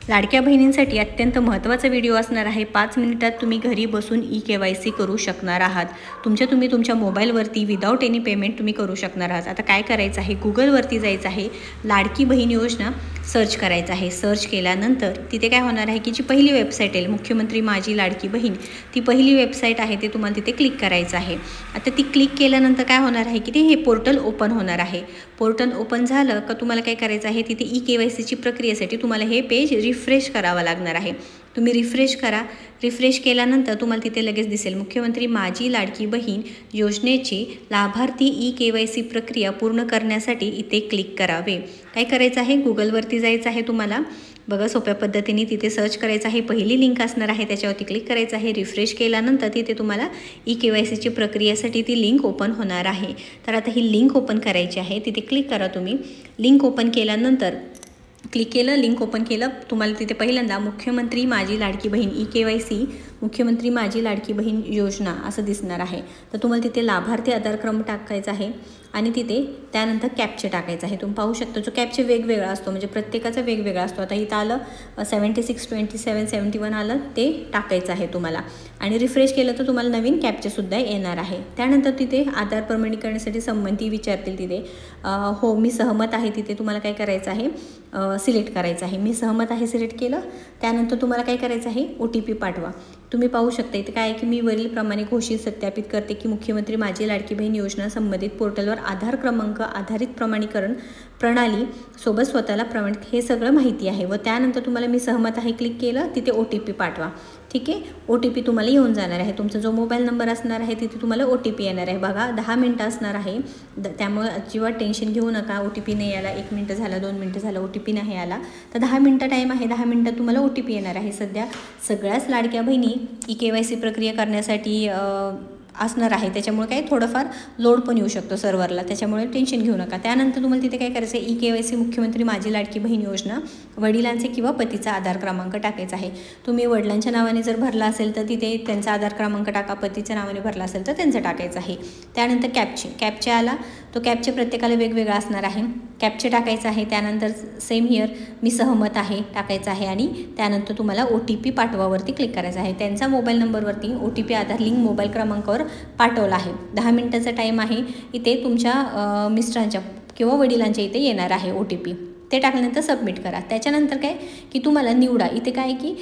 लाडक्या बहिणींसाठी अत्यंत महत्त्वाचा व्हिडिओ असणार आहे। 5 मिनिटात तुम्ही घरी बसून KYC करू शकणार आहात। तुम्ही तुमच्या मोबाईलवरती विदाउट एनी पेमेंट तुम्ही करू शकणार आहात। आता काय करायचं आहे, गुगलवरती जायचं आहे, लाडकी बहीण योजना सर्च करायचं आहे। सर्च केल्यानंतर तिथे काय होणार आहे की जी पहिली वेबसाईट आहे मुख्यमंत्री माझी लाडकी बहीण, ती पहिली वेबसाईट आहे ते तुम्हाला तिथे क्लिक करायचं आहे। आता ती क्लिक केल्यानंतर काय होणार आहे की हे पोर्टल ओपन होणार आहे। पोर्टल ओपन झालं का तुम्हाला काय करायचं आहे, तिथे KYCची प्रक्रियेसाठी तुम्हाला हे पेज रिफ्रेश करावा लागणार आहे। तुम्ही रिफ्रेश करा। रिफ्रेश केल्यानंतर तुम्हाला तिथे लगेच दिसेल मुख्यमंत्री माझी लाडकी बहीण योजनेची लाभार्थी KYC प्रक्रिया पूर्ण करण्यासाठी इथे क्लिक करावे। काय करायचं आहे, गुगलवरती जायचं आहे तुम्हाला। बघा सोप्या पद्धतीने तिथे सर्च करायचं आहे, पहिली लिंक असणार आहे त्याच्यावरती क्लिक करायचं आहे। रिफ्रेश केल्यानंतर तिथे तुम्हाला KYCची प्रक्रियेसाठी ती लिंक ओपन होणार आहे। तर आता ही लिंक ओपन करायची आहे, तिथे क्लिक करा तुम्ही। लिंक ओपन केल्यानंतर क्लिक केलं, लिंक ओपन केलं, तुम्हाला तिथे पहिल्यांदा मुख्यमंत्री माझी लाडकी बहीण KYC मुख्यमंत्री माझी लाडकी बहीण योजना असं दिसणार आहे। तर तुम्हाला तिथे लाभार्थी आधार क्रमांक टाकायचा आहे आणि तिथे त्यानंतर कॅप्चा टाकायचा आहे। तुम्ही पाहू शकता जो कॅप्चा वेगवेगळा असतो, म्हणजे प्रत्येकाचा वेगवेगळा असतो। आता इथं आलं 762771 आलं, ते टाकायचं आहे तुम्हाला आणि रिफ्रेश केलं तर तुम्हाला नवीन कॅप्चासुद्धा येणार आहे। त्यानंतर तिथे आधार प्रमाणीकरणासाठी संबंधी विचारतील तिथे हो मी सहमत आहे, तिथे तुम्हाला काय करायचं आहे सिलेक्ट करायचं आहे। मी सहमत आहे सिलेक्ट केलं। त्यानंतर तुम्हाला काय करायचं आहे OTP पाठवा। तुम्ही पाहू शकता इथे काय आहे की मी वरील प्रमाणे घोषित सत्यापित करते की मुख्यमंत्री माझी लाडकी बहीण योजना संबंधित पोर्टलवर आधार क्रमांक आधारित प्रमाणीकरण प्रणाली सोबत स्वतःला प्रमाणित हे सगळं माहिती आहे। व त्यानंतर तुम्हाला मी सहमत आहे क्लिक केलं, तिथे OTP पाठवा। ठीक आहे, OTP तुम्हाला येऊन जाणार आहे। तुमचा जो मोबाईल नंबर असणार आहे तिथे तुम्हाला OTP येणार आहे। बघा 10 मिनिटं असणार आहे, त्यामुळे अजिबात टेन्शन घेऊ नका। OTP नाही आला, 1 मिनिट झाला, 2 मिनिटं झालं, OTP नाही आला तर 10 मिनिटं टाईम आहे, 10 मिनिटात तुम्हाला OTP येणार आहे। सध्या सगळ्याच लाडक्या बहिणी KYC प्रक्रिया करण्यासाठी असणार आहे, त्याच्यामुळे काय थोडंफार लोड पण येऊ शकतो सर्व्हरला, त्याच्यामुळे टेन्शन घेऊ नका। त्यानंतर तुम्हाला तिथे काय करायचं आहे, KYC मुख्यमंत्री माझी लाडकी बहीण योजना वडिलांचे किंवा पतीचा आधार क्रमांक टाकायचा आहे। तुम्ही वडिलांच्या नावाने जर भरला असेल तर तिथे त्यांचा आधार क्रमांक टाका, पतीच्या नावाने भरला असेल तर त्यांचं टाकायचं आहे। त्यानंतर कॅप्चा आला, तो कॅप्चा प्रत्येकाला वेगवेगळा असणार आहे, कॅप्चा टाकायचा आहे। त्यानंतर सेम हिअर मी सहमत आहे टाकायचं आहे आणि त्यानंतर तुम्हाला OTP पाठवावरती क्लिक करायचं आहे। त्यांचा मोबाईल नंबरवरती OTP आधार लिंक मोबाईल क्रमांकावर पाठवला आहे। 10 मिनिटाचा टाईम आहे, इथे तुमच्या मिस्टरांच्या किंवा वडिलांच्या इथे येणार आहे OTP, ते टाकल्यानंतर सबमिट करा। त्याच्यानंतर काय की तुम्हाला निवडा, इथे काय की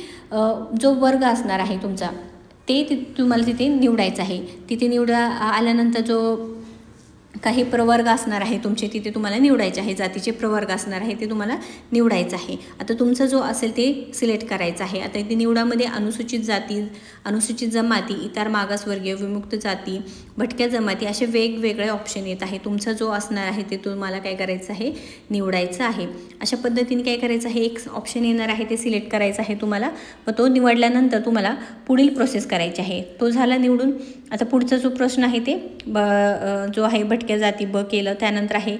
जो वर्ग असणार आहे तुमचा ते तुम्हाला तिथे निवडायचं आहे। तिथे निवडा आल्यानंतर जो काही प्रवर्ग असणार आहे तुमचे तिथे तुम्हाला निवडायचे आहे, जातीचे प्रवर्ग असणार आहे ते तुम्हाला निवडायचं आहे। आता तुमचा जो असेल ते सिलेक्ट करायचं आहे। आता इथे निवडामध्ये अनुसूचित जाती, अनुसूचित जमाती, इतर मागासवर्गीय, विमुक्त जाती, भटक्या जमाती असे वेगवेगळे ऑप्शन येत आहे। तुमचा जो असणार आहे ते तुम्हाला काय करायचं आहे निवडायचं आहे। अशा पद्धतीने काय करायचं आहे, एक ऑप्शन येणार आहे ते सिलेक्ट करायचं आहे तुम्हाला व तो निवडल्यानंतर तुम्हाला पुढील प्रोसेस करायची आहे। तो झाला निवडून। आता पुढचा जो प्रश्न आहे ते जो आहे भटक्या जाती केलं। त्यानंतर आहे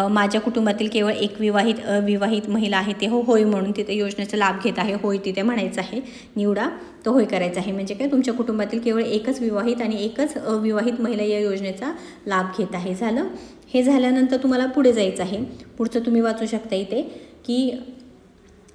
माझ्या कुटुंबातील केवळ एक विवाहित अविवाहित महिला आहे ते होय म्हणून तिथे योजनेचा लाभ घेत आहे, होय तिथे म्हणायचं आहे। निवडा, तो होय करायचा आहे, म्हणजे काय तुमच्या कुटुंबातील केवळ एकच विवाहित आणि एकच अविवाहित महिला या योजनेचा लाभ घेत आहे। झालं, हे झाल्यानंतर तुम्हाला पुढे जायचं आहे। पुढचं तुम्ही वाचू शकता इथे की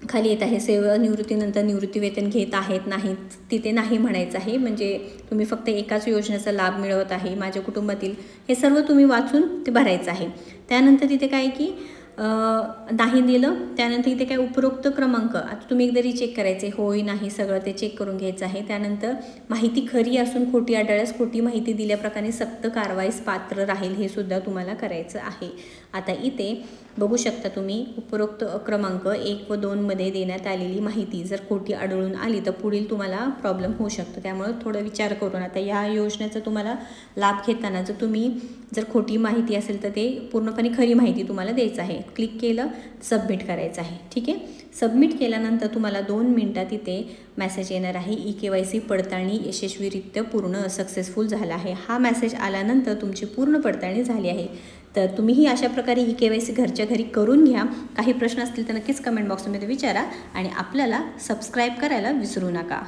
खाली येत आहे सेवानिवृत्तीनंतर निवृत्तीवेतन घेत आहेत नाहीत, तिथे नाही म्हणायचं आहे, म्हणजे तुम्ही फक्त एकाच योजनेचा लाभ मिळवत आहे माझ्या कुटुंबातील, हे सर्व तुम्ही वाचून ते भरायचं आहे। त्यानंतर तिथे काय की नाही दिलं, त्यानंतर इथे काय उपरोक्त क्रमांक आता तुम्ही एकदा रिचेक करायचे, होय नाही सगळं ते चेक करून घ्यायचं आहे। त्यानंतर माहिती खरी असून खोटी आढळल्यास खोटी माहिती दिल्याप्रकारे सक्त कारवाईस पात्र राहील, हे सुद्धा तुम्हाला करायचं आहे। आता इथे बघू शकता तुम्ही उपरोक्त क्रमांक 1 व 2 मध्ये देण्यात आलेली माहिती जर खोटी आढळून आली तर पुढील तुम्हाला प्रॉब्लेम होऊ शकतो, त्यामुळे थोडं विचार करून आता या योजनेचा तुम्हाला लाभ घेताना जर तुम्ही जर खोटी माहिती असेल तर ते पूर्णपणे खरी माहिती तुम्हाला द्यायचं आहे। क्लिक केलं, सबमिट करायचं आहे। ठीक आहे, सबमिट केल्यानंतर तुम्हाला 2 मिनिटात इथे मेसेज येणार आहे KYC पडताळणी यशस्वीरित्या पूर्ण सक्सेसफुल झाला आहे। हा मेसेज आल्यानंतर तुमची पूर्ण पडताळणी झाली आहे। तर तुम्हीही अशा प्रकारे KYC घरच्या घरी करून घ्या। काही प्रश्न असतील तर नक्कीच कमेंट बॉक्समध्ये विचारा आणि आपल्याला सबस्क्राईब करायला विसरू नका।